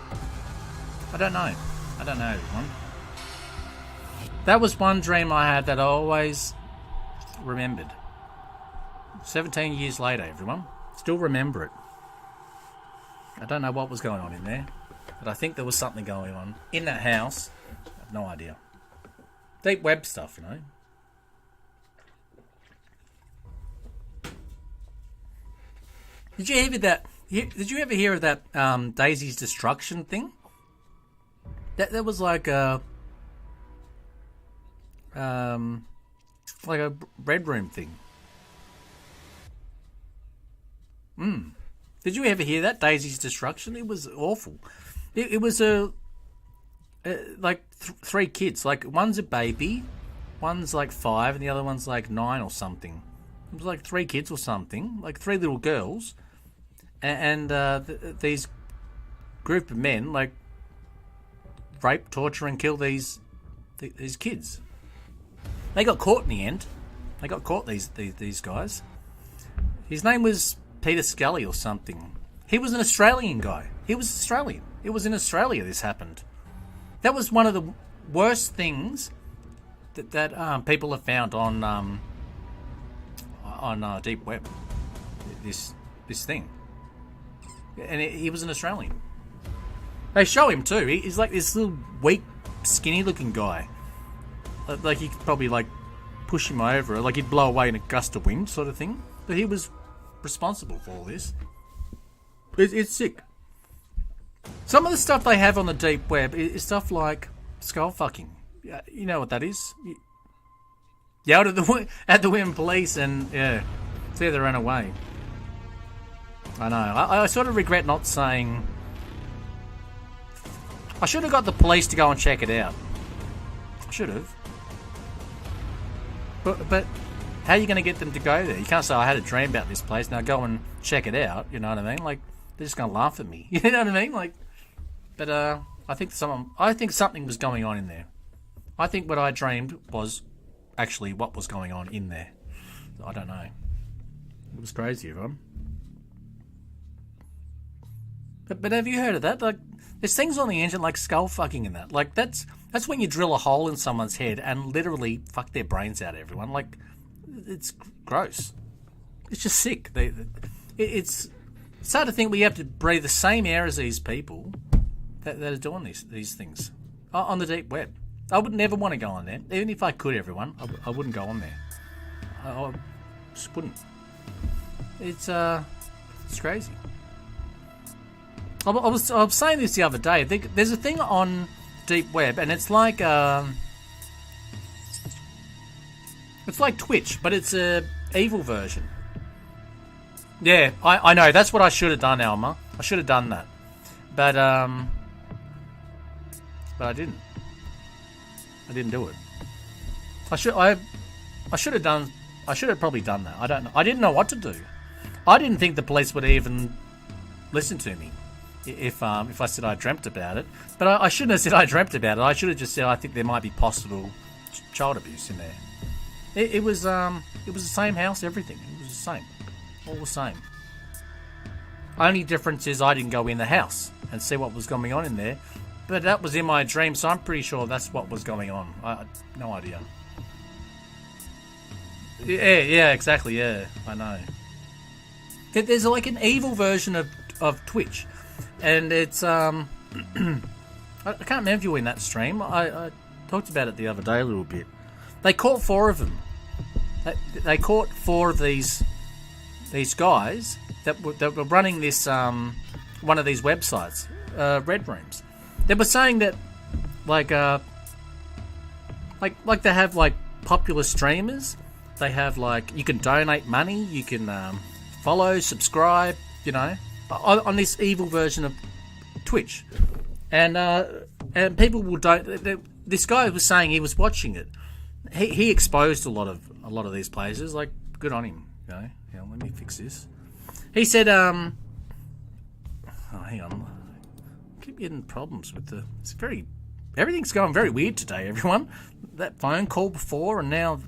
Speaker 1: I don't know, everyone. That was one dream I had that I always remembered. 17 years later, everyone. Still remember it. I don't know what was going on in there, but I think there was something going on in that house. I have no idea. Deep web stuff, Did you ever hear of that Daisy's Destruction thing? That was like a red room thing. Did you ever hear that? Daisy's Destruction? It was awful. It was three kids. One's a baby, One's like 5 and the other one's like 9 or something. It was like 3 kids or something, like 3 little girls, and these group of men like rape, torture, and kill these kids. They got caught in the end. They got caught. These guys. His name was Peter Scully or something. He was an Australian guy. He was Australian. It was in Australia this happened. That was one of the worst things that people have found on Deep Web. This thing, and he was an Australian. They show him too. He's like this little weak, skinny-looking guy. Like you could probably like push him over, like he'd blow away in a gust of wind, sort of thing. But he was responsible for all this. It's sick. Some of the stuff they have on the Deep Web is stuff like skull fucking. You know what that is? Yeah, at the Women Police, and yeah, see they ran away. I know. I sort of regret not saying. I should have got the police to go and check it out. I should have. But how are you going to get them to go there? You can't say I had a dream about this place. Now go and check it out. You know what I mean? Like they're just going to laugh at me. You know what I mean? Like, but I think something was going on in there. I think what I dreamed was actually what was going on in there. I don't know. It was crazy, everyone. But have you heard of that? Like, there's things on the internet like skull fucking and that. Like that's when you drill a hole in someone's head and literally fuck their brains out. Everyone, like, it's gross. It's just sick. It's hard to think we have to breathe the same air as these people that are doing these things on the Deep Web. I would never want to go on there, even if I could. Everyone, I wouldn't go on there. I just wouldn't. It's crazy. I was saying this the other day. There's a thing on Deep Web, and it's like Twitch, but it's a evil version. Yeah, I know. That's what I should have done, Alma. I should have done that, but I didn't. I didn't do it. I should have done. I should have probably done that. I don't know. I didn't know what to do. I didn't think the police would even listen to me if I said I dreamt about it. But I shouldn't have said I dreamt about it. I should have just said I think there might be possible child abuse in there. It was the same house, everything. It was the same, all the same. Only difference is I didn't go in the house and see what was going on in there. But that was in my dream, so I'm pretty sure that's what was going on. I no idea. Yeah, exactly. Yeah, I know. There's like an evil version of Twitch, and it's I can't remember if you were in that stream. I talked about it the other day a little bit. They caught 4 of them. They caught 4 of these guys that were running this one of these websites, Red Rooms. They were saying that like they have like popular streamers. They have like you can donate money, you can follow, subscribe, you know, on this evil version of Twitch, and people will don't. This guy was saying he was watching it. He exposed a lot of these places. Like, good on him. You know, let me fix this. He said, oh, hang on. I keep getting problems with everything's going very weird today, everyone. That phone call before and now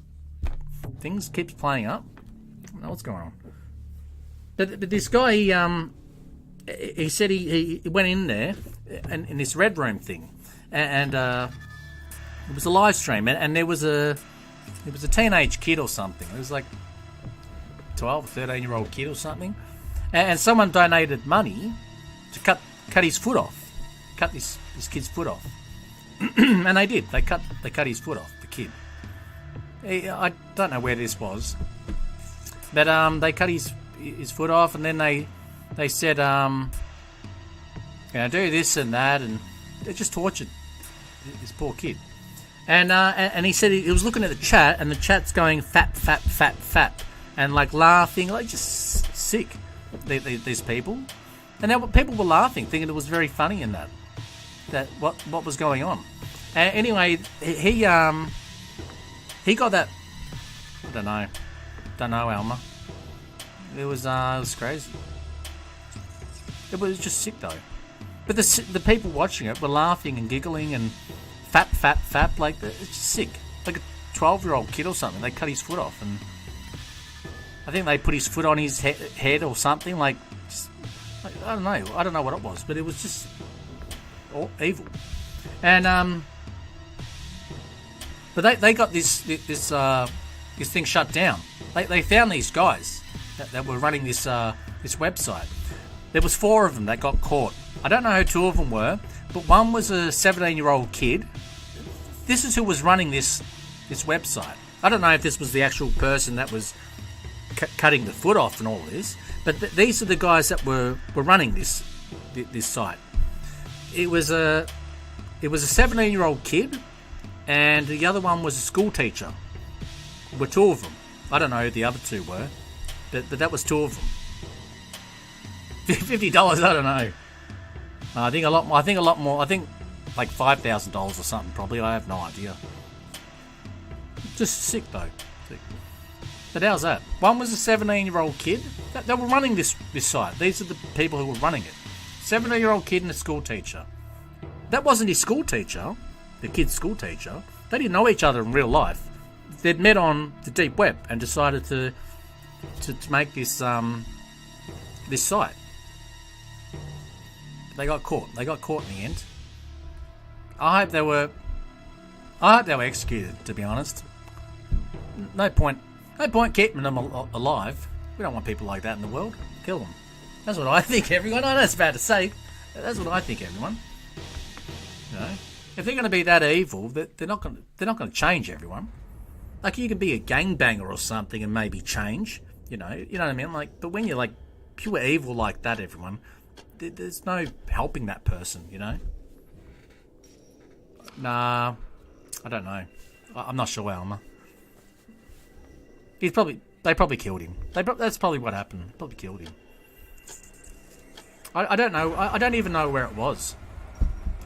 Speaker 1: things keeps playing up. I don't know what's going on. But this guy, he said he went in there and in this Red Room thing, and it was a live stream, and there was a teenage kid or something. It was like 12 or 13-year-old kid or something, and someone donated money to cut his foot off, cut this kid's foot off, and they did. They cut his foot off, the kid. I don't know where this was, but they cut his foot off, and then they said, do this and that, and they just tortured this poor kid. And he said he was looking at the chat, and the chat's going fat, fat, fat, fat, and like laughing, like just sick. These people, and now people were laughing, thinking it was very funny in that what was going on. Anyway, he He got that. I don't know, Alma. It was crazy. It was just sick though. But the people watching it were laughing and giggling and fap. Like, it's just sick. Like a 12-year-old kid or something. They cut his foot off, and I think they put his foot on his head or something. Like, I don't know. I don't know what it was, but it was just evil. And but they got this thing shut down. They found these guys that were running this website. There was 4 of them that got caught. I don't know who 2 of them were, but one was a 17-year-old kid. This is who was running this website. I don't know if this was the actual person that was cutting the foot off and all this, but these are the guys that were running this site. It was a 17-year-old kid, and the other one was a school teacher. There were 2 of them. I don't know who the other 2 were, but that was 2 of them. $50, I don't know. I think a lot more. I think like $5,000 or something probably. I have no idea. Just sick though. Sick. But how's that? One was a 17-year-old kid. They were running this site. These are the people who were running it. 17-year-old kid and a school teacher. That wasn't his school teacher. The kid's school teacher. They didn't know each other in real life. They'd met on the deep web and decided to make this this site. They got caught. They got caught in the end. I hope they were executed. To be honest, no point keeping them alive. We don't want people like that in the world. Kill them. That's what I think, everyone. I know it's bad to say. That's what I think, everyone. You know, if they're going to be that evil, they're not going to change everyone. Like, you can be a gangbanger or something and maybe change. You know what I mean. Like, but when you're like pure evil like that, everyone, there's no helping that person. You know. Nah, I don't know. I'm not sure, Alma. They probably killed him. That's probably what happened. Probably killed him. I don't know. I don't even know where it was.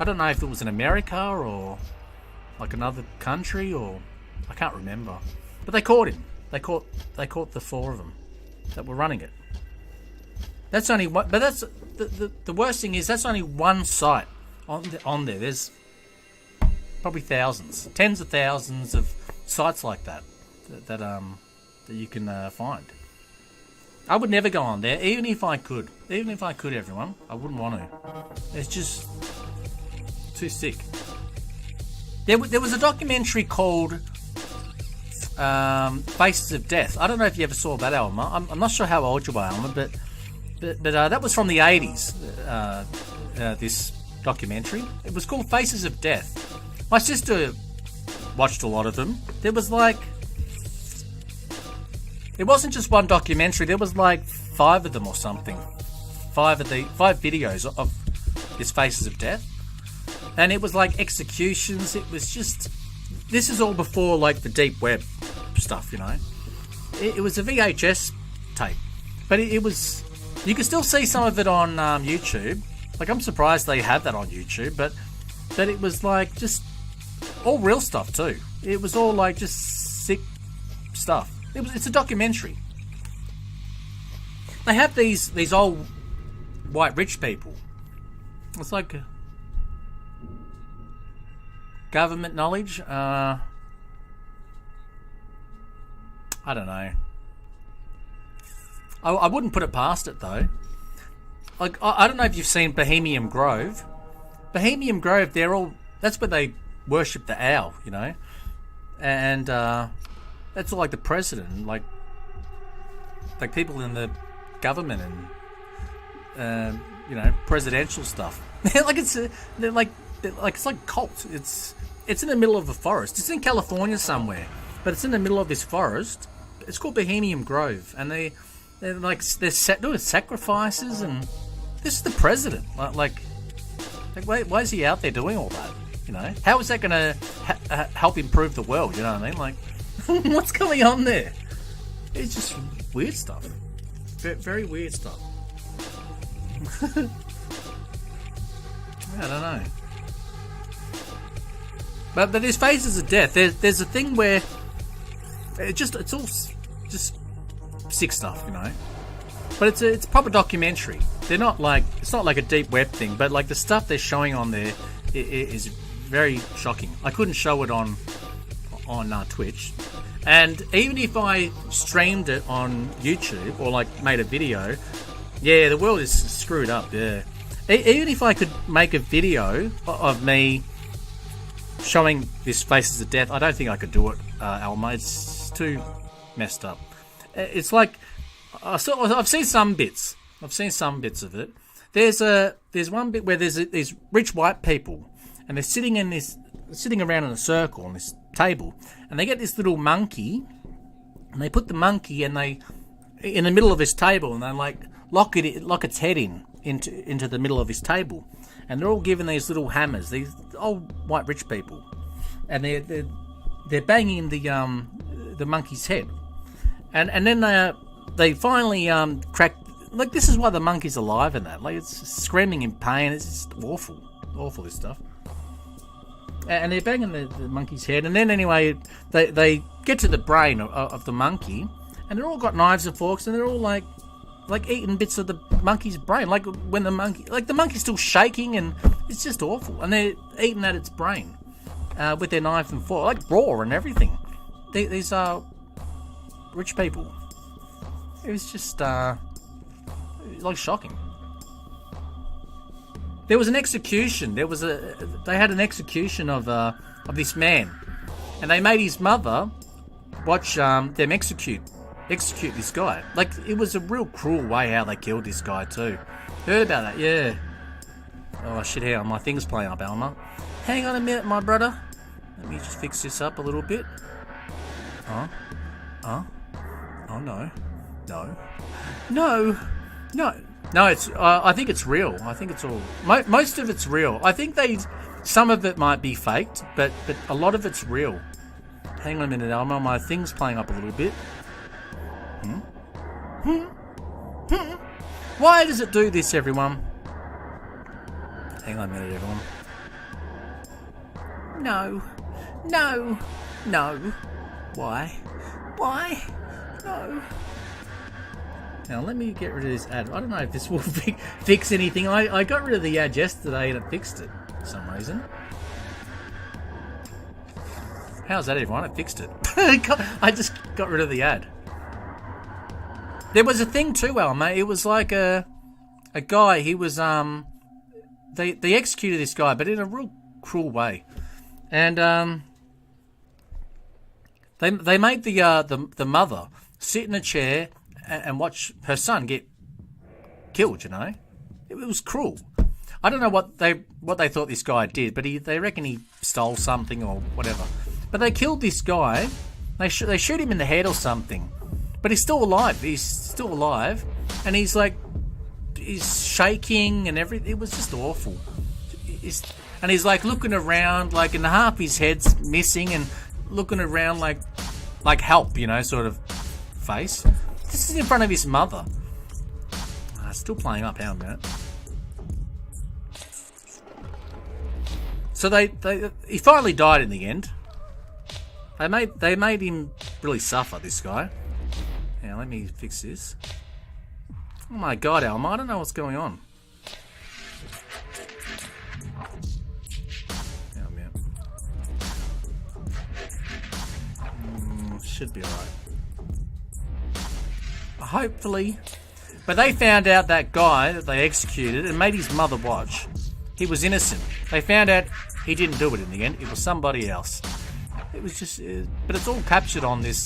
Speaker 1: I don't know if it was in America or like another country, or I can't remember. But they caught him. They caught the 4 of them that were running it. That's only one. But that's the worst thing is that's only one site on there. There's probably thousands, tens of thousands of sites like that you can find. I would never go on there, even if I could. Everyone, I wouldn't want to. It's just too sick. There was a documentary called Faces of Death. I don't know if you ever saw that, Alma. I'm not sure how old you are, Alma, but that was from the 80s. This documentary. It was called Faces of Death. My sister watched a lot of them. There was like, it wasn't just one documentary. There was like 5 of them or something. 5 videos of this Faces of Death, and it was like executions. It was just, this is all before like the deep web stuff, you know. It was a VHS tape, but it was, you can still see some of it on YouTube. Like, I'm surprised they have that on YouTube, but it was like just all real stuff too. It was all like just sick stuff. It's a documentary. They have these old white rich people. It's like government knowledge. I don't know. I wouldn't put it past it though. Like, I don't know if you've seen Bohemian Grove. Bohemian Grove, that's where they worship the owl, you know, and that's all like the president, like people in the government and you know, presidential stuff. Like it's like cult. It's in the middle of a forest. It's in California somewhere, but it's in the middle of this forest. It's called Bohemian Grove, and they're doing sacrifices, and this is the president. Like why is he out there doing all that? You know, how is that going to help improve the world? You know what I mean? Like, what's going on there? It's just weird stuff. Very weird stuff. I don't know. But there's Faces of Death. There's a thing where It's all just sick stuff, you know. But it's proper documentary. They're not like, it's not like a deep web thing, but like the stuff they're showing on there is very shocking. I couldn't show it on Twitch, and even if I streamed it on YouTube or like made a video, yeah, the world is screwed up. Yeah, even if I could make a video of me showing this Faces of Death, I don't think I could do it, Alma. It's too messed up. It's like I've seen some bits. I've seen some bits of it. There's one bit where there's these rich white people, and they're sitting around in a circle on this table, and they get this little monkey, and they put the monkey in the middle of this table, and they like lock its head into the middle of this table, and they're all given these little hammers. These old white rich people, and they're banging the monkey's head, and then they finally crack. Like, this is why the monkey's alive in that. Like, it's screaming in pain. It's just awful this stuff. And they're banging the monkey's head, and then anyway they get to the brain of the monkey, and they're all got knives and forks, and they're all like eating bits of the monkey's brain. Like when the monkey's still shaking, and it's just awful. And they're eating at its brain with their knife and fork, like raw and everything. These are rich people. It was just like shocking. There was an execution. They had an execution of this man, and they made his mother watch them execute this guy. Like, it was a real cruel way how they killed this guy too. Heard about that? Yeah. Oh shit! How my thing's playing up, Alma. Hang on a minute, my brother. Let me just fix this up a little bit. Oh no. No, it's. I think it's real. I think it's all. Most of it's real. I think some of it might be faked, but a lot of it's real. Hang on a minute, Alma. My thing's playing up a little bit. Why does it do this, everyone? Hang on a minute, everyone. No. Why? No. Now, let me get rid of this ad. I don't know if this will fix anything. I got rid of the ad yesterday and it fixed it for some reason. How's that, everyone? It fixed it. I just got rid of the ad. There was a thing too, Alma. It was like a guy. He was they executed this guy, but in a real cruel way, and they made the mother sit in a chair and watch her son get killed. You know, it was cruel. I don't know what they thought this guy did, but they reckon he stole something or whatever. But they killed this guy. They shoot him in the head or something. But he's still alive. And he's shaking and everything. It was just awful. And he's like looking around, like, and half his head's missing, and looking around like help, you know, sort of face. This is in front of his mother. Still playing up. Hang on a minute. So he finally died in the end. They made him really suffer, this guy. Now let me fix this. Oh my god, Alma, I don't know what's going on. Hang on a minute. Should be alright. Hopefully. But they found out that guy that they executed and made his mother watch. He was innocent. They found out he didn't do it in the end. It was somebody else. It was just... but it's all captured on this